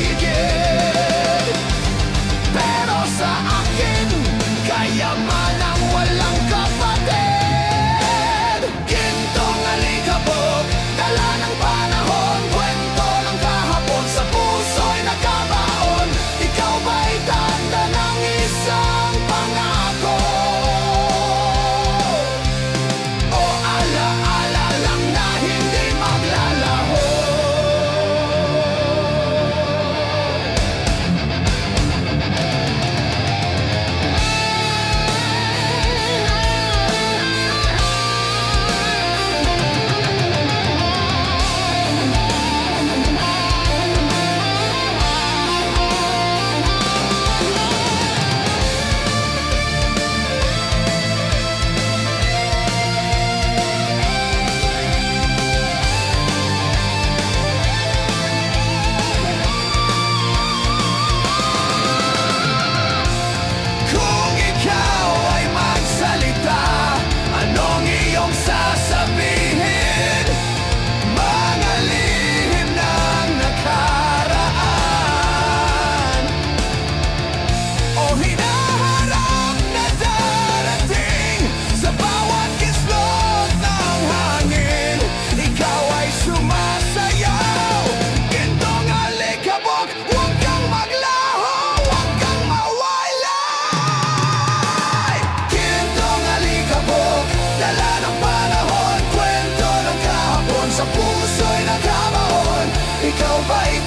paligid. Pero sa akin, kayaman ang walang kapatid. Gintong alikabok, dala ng panahon, kwento ng kahapon, sa puso'y nakabaon. Ikaw ba'y tanda ng isang pangako? O ala-ala lang na hindi maglalaho? Kung ikaw ay magsalita, anong iyong sasabihin? Mga lihim ng nakaraan o hinaharap na darating. Sa bawat kislot ng hangin, ikaw ay sumasayaw. Gintong alikabok, huwag kang maglaho, huwag kang mawalay. Gintong alikabok, dala ng panahon, kwento ng kahapon, sa puso'y nagkamaon. Ikaw ba'y